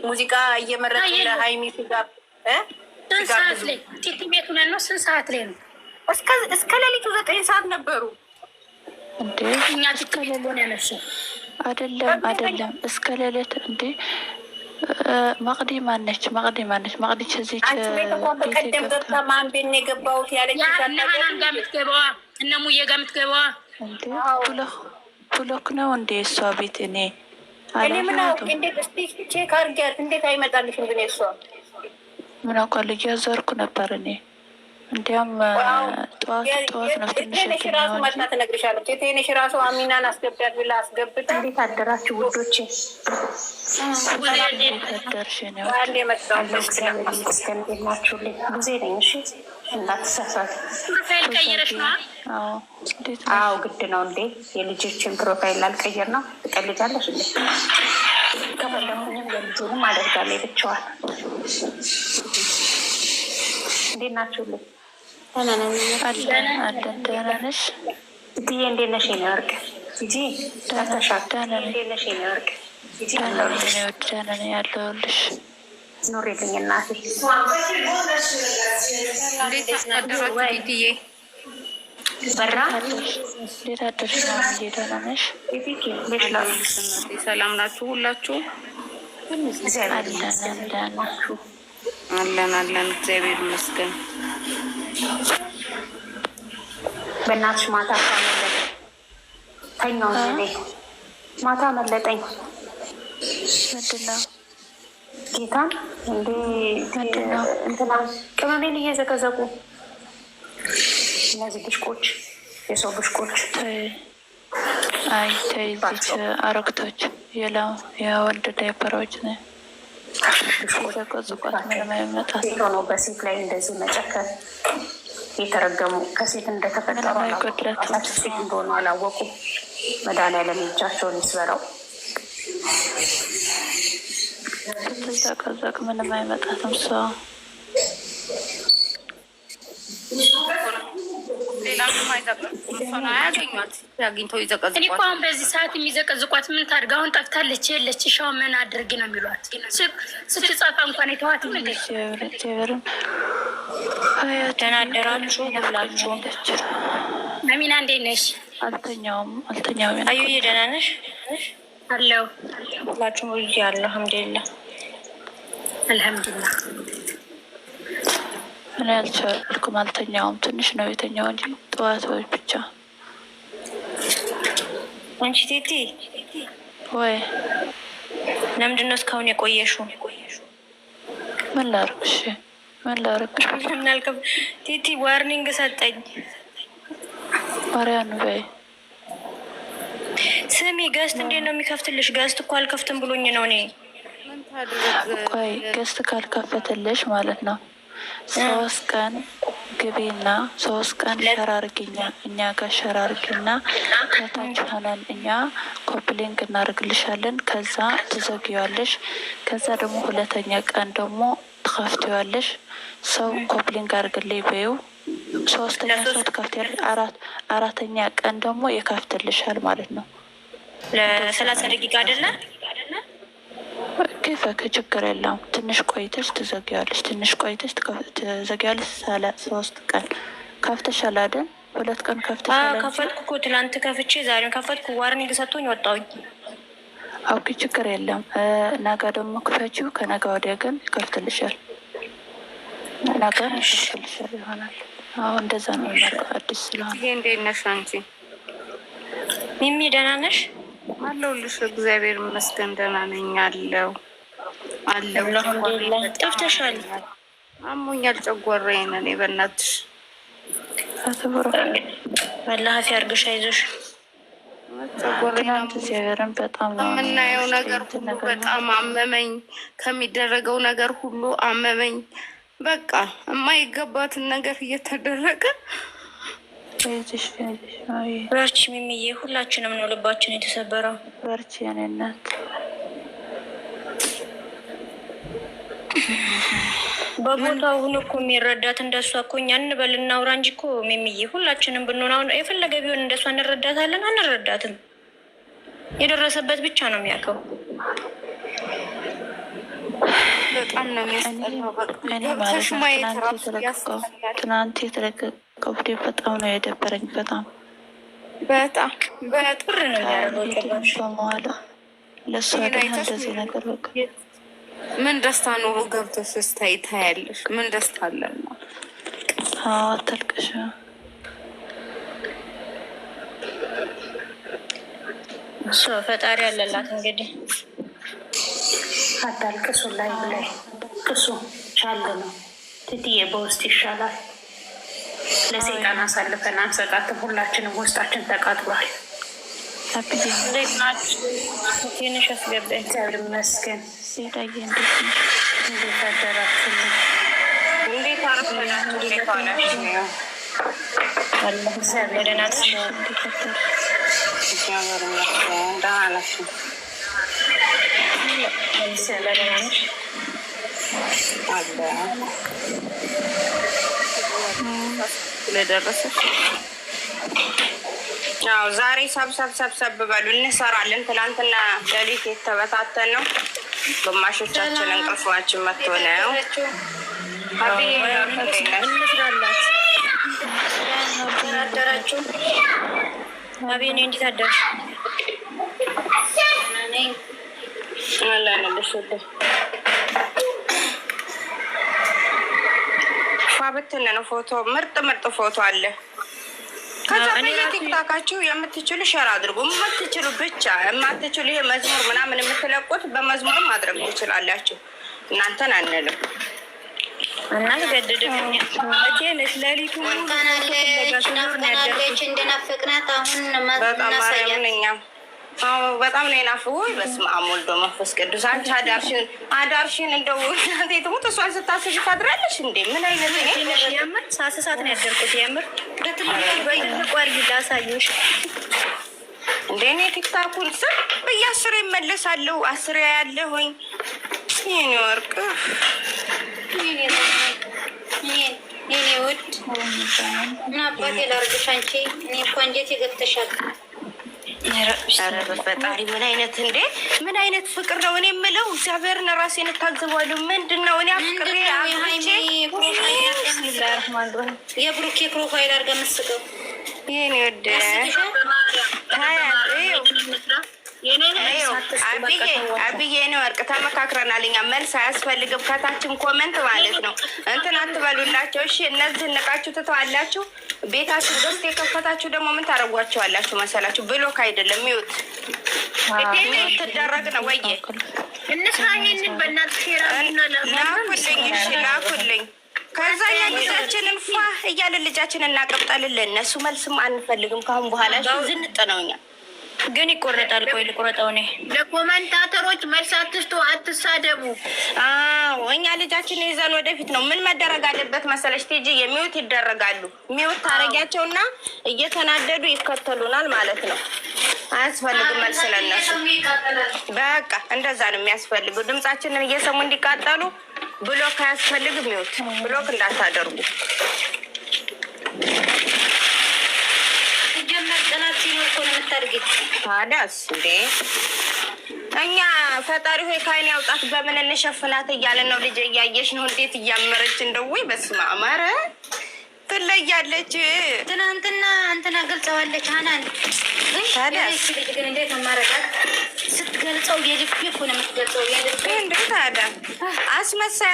ሙዚቃ እየመረጡ ለሃይሚ ጋር ስንት ሰዓት ላይ ቲቲ ቤት ሆነን ነው? ስንት ሰዓት ላይ ነው? እስከ ሌሊቱ 9 ሰዓት ነበሩ እንዴ? እኛ ቲቲ ቤት ሆነ ያነሱ አይደለም እስከ ሌሊት እንዴ? መቅዲ ማነች? መቅዲ ከዚች በቀደም ገብታ ማን ቤት ነው የገባሁት ያለች ያናናን ጋር የምትገባዋ እነ ሙዬ ጋር የምትገባዋ እንዴ? ብሎክ ነው እንዴ እሷ ቤት? እኔ ምን አውቄ። እንዴት እስቲ ቼክ አድርጊያት። እንዴት አይመጣልሽም ግን? እሷ ምን አውቃለሁ። እያዘርኩ ነበር እኔ። እንዲያም ጠዋት ነው ትንሽ ራሱ መጣ ትነግርሻለች። የቴነሽ ራሱ አሚናን አስገቢያት ብላ አስገብታ። እንዴት አደራችሁ ውዶቼ? ደርሽ ነው አንዴ መጣሁ። እስከንዴናችሁልኝ ጊዜ ነኝ። እሺ እንዳትሳሳት። ፕሮፋይል ቀይረሽ ነው? አዎ ግድ ነው እንዴ። የልጆችን ፕሮፋይል ላልቀይር ነው? ትቀልጃለሽ እንዴ? ከፈለኩኝም የልጁንም አደርጋለሁ ብቻዋን። እንዴት ናችሁልኝ? ደህና ነሽ? እትዬ እንዴት ነሽ? የእኔ ወርቅ ሂጂ ተሻል። እንዴት ነሽ የእኔ ወርቅ? ደህና ነኝ ያለሁልሽ። ኑሪልኝ እናቴ። እንዴት አደራችሁ ቲቲዬ? በራ እንዴት አደርሽ? ደህና ነሽ? ሰላም ናችሁ ሁላችሁ? አለን እግዚአብሔር ይመስገን። በእናትሽ ማታ ተኛው እንዴ? ማታ መለጠኝ። ምንድን ነው ጌታን እንዴ? እንትና ቅመሜን እየዘቀዘቁ እነዚህ ብሽቆች፣ የሰው ብሽቆች። አይ ተይዚች አረግቶች የወንድ ዳይፐሮች ነ ዘቀዝቋት ምንም አይመጣት ነው። በሴት ላይ እንደዚህ መጨከር የተረገሙ ከሴት እንደተፈጠሩ ሴት እንደሆኑ አላወቁ። መድኃኒዓለም እጃቸውን ይስበረው። ስትዘቀዘቅ ምንም አይመጣትም እሷ። እኔ እኮ አሁን በዚህ ሰዓት የሚዘቀዝቋት ምን ታድርግ? አሁን ጠፍታለች የለች ሻው ምን አድርግ ነው የሚሏት? ስትጻፋ እንኳን የተዋትም እንደ ደህና አደራችሁ ሁላችሁ። አሚና እንዴት ነሽ? አልተኛውም። አዩዬ ደህና ነሽ? አለው ሁላችሁም ውዬ አለሁ። አልሐምዱሊላህ አልሐምዱሊላህ። ምን ያልቻልኩም አልተኛውም። ትንሽ ነው የተኛው እንጂ ጠዋት ወይ ብቻ። አንቺ ቲቲ ወይ ለምንድን ነው እስካሁን የቆየሽው? ምን ላድርግሽ? ቲቲ ዋርኒንግ ሰጠኝ። ማርያም በይ ስሚ፣ ገስት እንዴት ነው የሚከፍትልሽ? ገስት እኮ አልከፍትም ብሎኝ ነው። እኔ ቆይ ገስት ካልከፈትልሽ ማለት ነው 3 ቀን ግቢና 3 ቀን ሸራርግኛ እኛ ጋር ሸራርግና ከታች ሆነን እኛ ኮፕሊንግ እናደርግልሻለን። ከዛ ትዘጊዋለሽ። ከዛ ደግሞ 2ኛ ቀን ደግሞ ትከፍቲዋለሽ። ሰው ኮፕሊንግ አድርግልኝ በይው። 3ኛ ሰው ትከፍቲያለሽ። 4ኛ ቀን ደግሞ ይከፍትልሻል ማለት ነው። ለ30 ደቂቃ አይደለ? ከፈከ ችግር የለውም። ትንሽ ቆይተሽ ትዘጊያለሽ። 3 ቀን ከፍተሻል አይደል? 2 ቀን ከፍተሻል። ከፈትኩ እኮ ትናንት ከፍቼ ዛሬም ከፈትኩ። ዋርኒንግ ሰጥቶኝ ወጣሁኝ። ኦኬ ችግር የለም። ነገ ደግሞ ክፈቺው። ከነገ ወዲያ ግን ይከፍትልሻል። ነገ ይከፍትልሻል ይሆናል። አዎ እንደዛ ነው። አዲስ ስለሆነ እንዴት ነሽ አንቺ? ሚሚ ደህና ነሽ? አለሁልሽ። እግዚአብሔር ይመስገን ደህና ነኝ። አለሁ አልሐምዱሊላህ። ጠፍተሻል። አሞኛል ጨጓራዬን። እኔ በእናትሽ አላህ አፊያ አድርግሽ። አይዞሽ። እግዚአብሔርን በጣም የምናየው ነገር ሁሉ በጣም አመመኝ። ከሚደረገው ነገር ሁሉ አመመኝ። በቃ የማይገባትን ነገር እየተደረገ በርቺ ሚሚዬ። ሁላችንም ነው ልባችን የተሰበረው። በርቺ የኔ እናት። በቦታው ሁሉ እኮ የሚረዳት እንደሷ እኮ እኛ እንበል እናውራ እንጂ እኮ ሚሚዬ፣ ሁላችንም ብንሆን አሁን የፈለገ ቢሆን እንደሷ እንረዳታለን? አንረዳትም። የደረሰበት ብቻ ነው የሚያውቀው። በጣም ነው የሚያስጠላው። ገብተሽ ማየት ራሱ ያስጠላል። ትናንት የተለቀቀው ቪዲዮ በጣም ነው የደበረኝ። በጣም በጥር ነው ያደረገው በመዋላ ለእሱ አደና እንደዚህ ነገር በቃ ምን ደስታ ኖሮ ገብተሽ ስታይ ታያለሽ። ምን ደስታ አለና አታልቅሽ። እሱ ፈጣሪ ያለላት እንግዲህ አታልቅሱ። ላይ ብላይ ቅሱ ቻለ ነው ትትዬ በውስጥ ይሻላል። ለሰይጣን አሳልፈን አንሰጣትም። ሁላችንም ውስጣችን ተቃጥሏል። እንዴት ናችሁ? ትንሽ አስገባኝ። እግዚአብሔር ይመስገን። ሴዳዬ እንዴት አደራችሁ? እንዴት አረፈዳችሁ? እንዴት ዋላችሁ? አላህ እግዚአብሔር ናችሁ። እግዚአብሔር ይመስገን። ደህና ናችሁ? ስለደረሰች ያው ዛሬ ሰብሰብ በሉ እንሰራለን። ትናንትና ሌሊት የተበታተን ነው። ግማሾቻችን እንቅልፋችን መጥቶ ነው። አደራችሁ? አቤኔ እንዴት አደርሽ? ፋብትን ነው ፎቶ ምርጥ ፎቶ አለ። ከዛ በየቲክታካችሁ የምትችሉ ሸር አድርጉ። የምትችሉ ብቻ የማትችሉ ይሄ መዝሙር ምናምን የምትለቁት በመዝሙርም ማድረግ ትችላላችሁ። እናንተን አንልም እና ገደደኝ እቴነሽ ለሊቱ እንደናፈቅናት አሁን ማናሳያት በጣም ነው የናፍቁ። በስመ አብ ወወልድ ወመንፈስ ቅዱስ። አንቺ አዳርሽን እንደው እናቴ ትሙት እሷን ስታስቢ ታድራለሽ እንዴ? ምን አይነት የምር ሳስሳት ነው ያደርኩት። የምር በትልቁ አድርጊ ላሳየሽ እንዴ። እኔ ቲክታኩን ስም በየ10 ይመለሳለሁ 10 ያለሁኝ የኔ ወርቅ የኔ ውድ ምን አባቴ ላርግሽ አንቺ። እኔ እኮ እንዴት ይገብተሻል። ኧረ በፈጣሪ ምን አይነት እንዴ! ምን አይነት ፍቅር ነው? እኔ የምለው እግዚአብሔርን ራሴን እታዝባለሁ። ምንድን ነው እኔ አፍቅሬ የብሩኬ ፕሮፋይል አድርገህ መስገው ይሄን ወደ አብዬ ነው ወርቅ ተመካክረናል። እኛ መልስ አያስፈልግም። ከታችም ኮመንት ማለት ነው እንትን አትበሉላቸው እሺ። እነዚህ ንቃችሁ ትተዋላችሁ። ቤታችሁ ገዝት የከፈታችሁ ደግሞ ምን ታደርጓቸዋላችሁ መሰላችሁ? ብሎክ አይደለም ሚውት ትደረግ ነው። ወየ ላኩልኝ፣ እሺ ላኩልኝ። ከዛ ልጃችንን ፏ እያለን ልጃችንን እናቀብጣለን። ለእነሱ መልስም አንፈልግም ካሁን በኋላ ዝንጥ ነው። እኛ ግን ይቆረጣል። ቆይ ልቆረጠው እኔ። ለኮመንታተሮች መልስ አትስጡ፣ አትሳደቡ። እኛ ልጃችን ይዘን ወደፊት ነው። ምን መደረግ አለበት መሰለሽ? ቲጂ የሚውት ይደረጋሉ። ሚውት ታረጊያቸውና እየተናደዱ ይከተሉናል ማለት ነው። አያስፈልግም መልስ ለነሱ። በቃ እንደዛ ነው የሚያስፈልገው። ድምጻችንን እየሰሙ እንዲቃጠሉ ብሎክ አያስፈልግም። ሚውት ብሎክ እንዳታደርጉ። ታዲያስ እንዴ እኛ ፈጣሪ ሆይ ከዓይን ያውጣት በምን እንሸፍናት እያለን ነው። ልጅ እያየሽ ነው እንዴት እያመረች እንደው ወይ በስመ አብ። ኧረ ትለያለች። ትናንትና እንትና ገልጸዋለች። ሀናን ታዲያስ ልጅ ግን እንዴት ማረጋት ስትገልጸው የልብ እኮ ነው የምትገልጸው። የልብ እንዴ ታዲያ አስመሳይ